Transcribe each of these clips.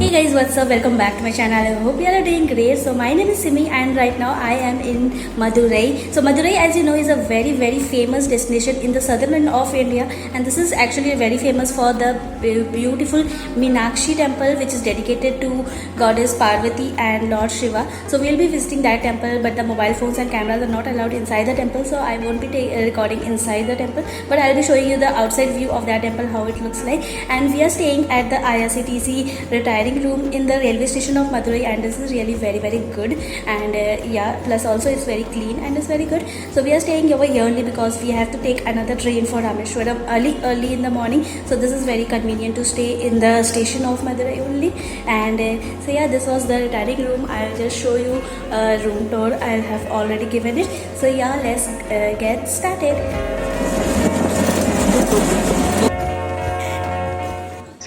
Hey guys, what's up? Welcome back to my channel. I hope you are doing great. So my name is Simi and right now I am in Madurai. So Madurai, as you know, is a very famous destination in the southern end of India, and this is actually very famous for the beautiful Meenakshi temple, which is dedicated to goddess Parvati and Lord Shiva. So we'll be visiting that temple, but the mobile phones and cameras are not allowed inside the temple, so I won't be recording inside the temple, but I'll be showing you the outside view of that temple, how it looks like. And we are staying at the IRCTC retiring room in the railway station of Madurai, and this is really very good. And yeah, plus also it's very clean and it's very good. So we are staying over here only because we have to take another train for Rameshwaram early in the morning, so this is very convenient to stay in the station of Madurai only. And so yeah, this was the retiring room. I'll just show you a room tour. I have already given it. So yeah, let's get started.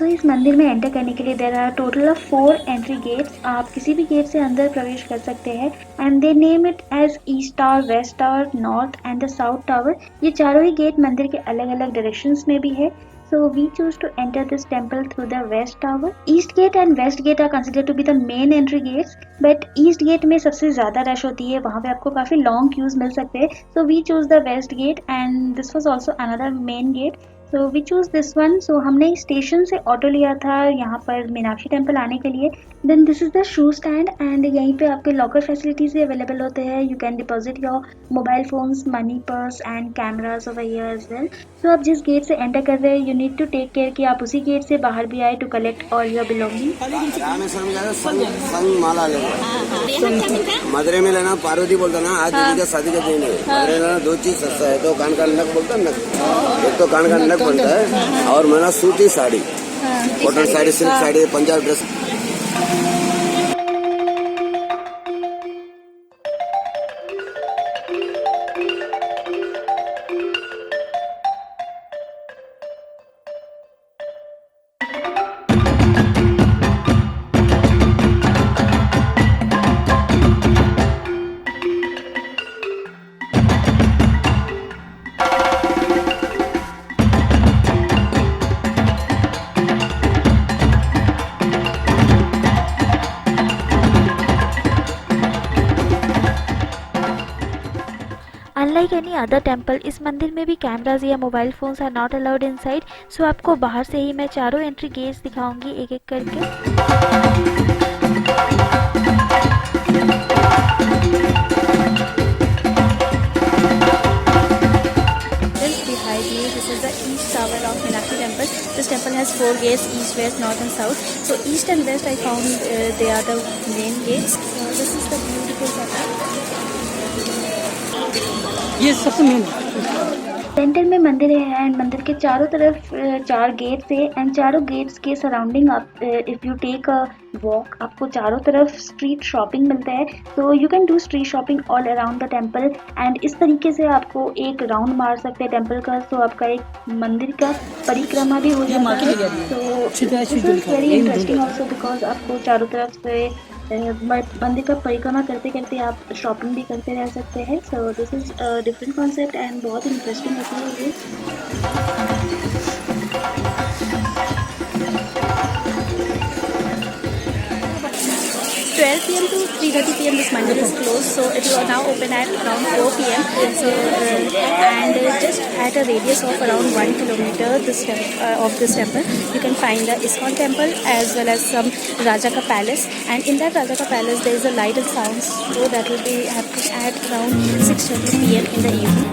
सो इस मंदिर में enter करने के लिए there are total of 4 entry gates. आप किसी भी gate से अंदर प्रवेश कर सकते हैं. And they name it as east tower, west tower, north and the south tower. ये चारों ही गेट मंदिर के अलग अलग डायरेक्शंस में भी है. So we choose to enter this temple through the west tower. East gate and west gate are considered to be the main entry gates, but east gate में सबसे ज़्यादा रश होती है, वहाँ पे आपको काफ़ी long queues मिल सकते हैं. So we choose the west gate and this was also another main gate. So we choose this one. So हमने स्टेशन से ऑटो लिया था यहाँ पर मीनाक्षी टेम्पल आने के लिए. Then this is the shoe stand and यहीं पे आपके लॉकर फैसिलिटीज भी अवेलेबल होते हैं. You can deposit your mobile phones, money, purse and cameras over here as well. So आप जिस गेट से एंटर कर रहे हैं, you need to take care कि आप उसी गेट से बाहर भी आए to collect all your belonging. Madurai में लेना पार्वती बोलता ना, आज दीदी का शादी का दिन है. मदुरै में लेना 2 चीज सस्ता है, तो कान का नक बोलता है नक, एक तो कान का नक बोलता है और मेरा सूती sari, cotton sari, silk sari, Punjab dress. Unlike any other temple, इस मंदिर में भी कैमराज या mobile phones are not allowed inside. So आपको बाहर से ही मैं चारों एंट्री गेट्स दिखाऊंगी एक एक करके. Behind me, this is the east tower of Meenakshi temple. This temple has 4 gates: east, west, north and south. So east and west I found they are the main gates. So this is the beautiful setup. ये सबसे main centre में मंदिर है and मंदिर के चारों तरफ 4 gets है एंड चारों गेट्स के सराउंडिंग आप if you take a walk, आपको चारों तरफ स्ट्रीट शॉपिंग मिलता है. So you can do street shopping all around the temple and इस तरीके से आपको एक राउंड मार सकते हैं टेम्पल का. सो आपका एक मंदिर का परिक्रमा भी हो जाता है. So this is very interesting also because आपको चारों तरफ से मंदिर का परिक्रमा करते करते आप शॉपिंग भी करते रह सकते हैं. So this is different concept and बहुत इंटरेस्टिंग होती है ये. 12 p.m. to 3:30 p.m. this mandir is closed, so it will now open at around 4 p.m. So and just at a radius of around 1 kilometer of this temple, you can find the ISKCON temple as well as some Rajaka palace. And in that Rajaka palace, there is a light and sound show that will be happening at around 6:30 p.m. in the evening.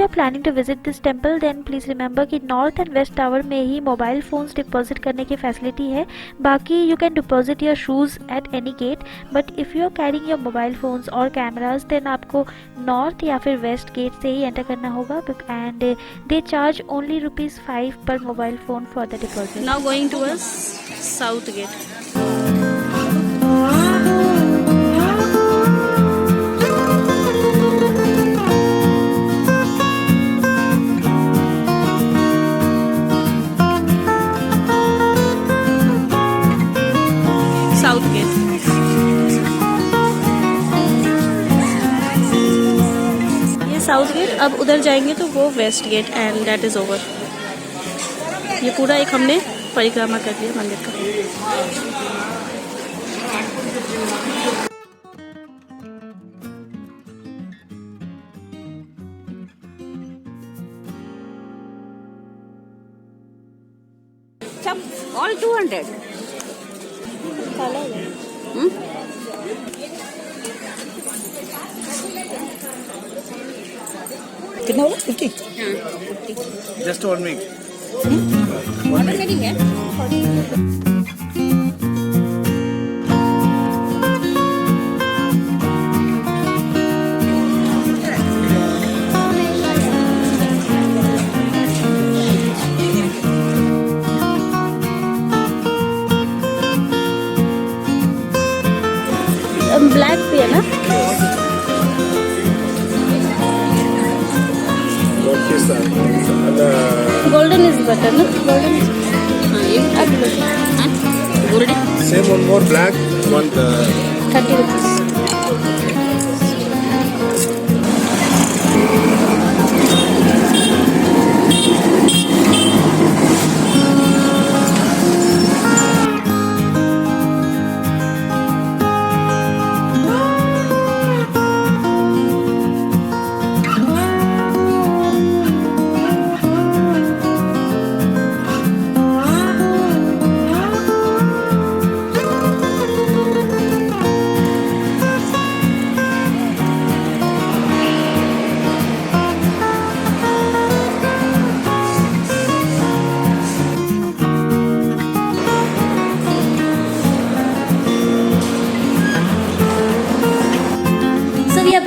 are planning to visit this temple, then please remember कि north and waste tower में ही mobile phones deposit करने की facility है. बाकी you can deposit your shoes at any gate, but if you are carrying your mobile phones और cameras then आपको north या फिर वेस्ट गेट से ही एंटर करना होगा. एंड दे चार्ज ओनली ₹5 पर mobile phone for the deposit. Now going towards South Gate. South Gate. ये south gate. अब उधर जाएंगे तो वो west gate and that is over. ये पूरा एक हमने परिक्रमा कर लिया मंदिर का. सब ऑल 200. कितना होगा 50? Just one week. ऑटोमेटिक है. ब्लैक भी है ना. गोल्डन इज बेटर ना. Golden is golden Same one more black, one 30 rupees.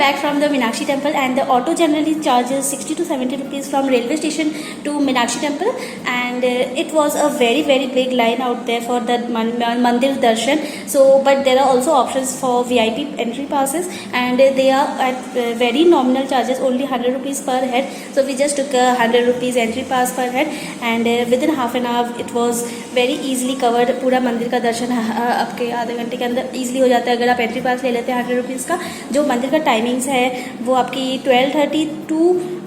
Back from the Meenakshi temple, and the auto generally charges 60 to 70 rupees from railway station to Meenakshi temple, and it was a very big line out there for the mandir darshan. So but there are also options for VIP entry passes, and they are at very nominal charges, only 100 rupees per head. So we just took a 100 rupees entry pass per head, and within half an hour it was very easily covered. पूरा मंदिर का दर्शन आपके आधे घंटे के अंदर easily हो जाता है अगर आप एंट्री पास ले लेते हैं 100 रुपीज़ का. जो मंदिर का टाइमिंग्स है वो आपकी 12:30 टू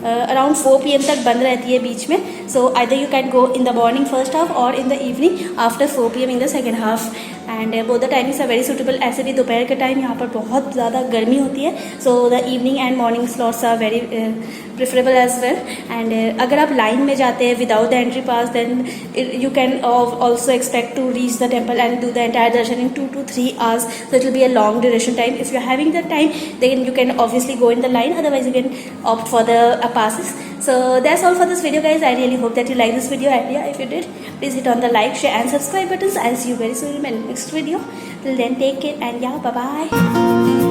अराउंड 4 PM तक बंद रहती है बीच में. So either you can go in the morning first half और in the evening after 4 PM in the second half, and both the timings are very suitable. ऐसे भी दोपहर के टाइम यहाँ पर बहुत ज़्यादा गर्मी होती है, so the evening and morning slots are very preferable as well. And अगर आप लाइन में जाते हैं without the entry pass, then you can also expect to reach the temple and do the entire darshan in 2 to 3 hours. So it will be a long duration time. If you're having the time, then you can obviously go in the line, otherwise you can opt for the passes. So that's all for this video, guys. I really hope that you like this video, and yeah, if you did, please hit on the like, share and subscribe buttons. I'll see you very soon in my next video. Till then, take care, and yeah, bye bye.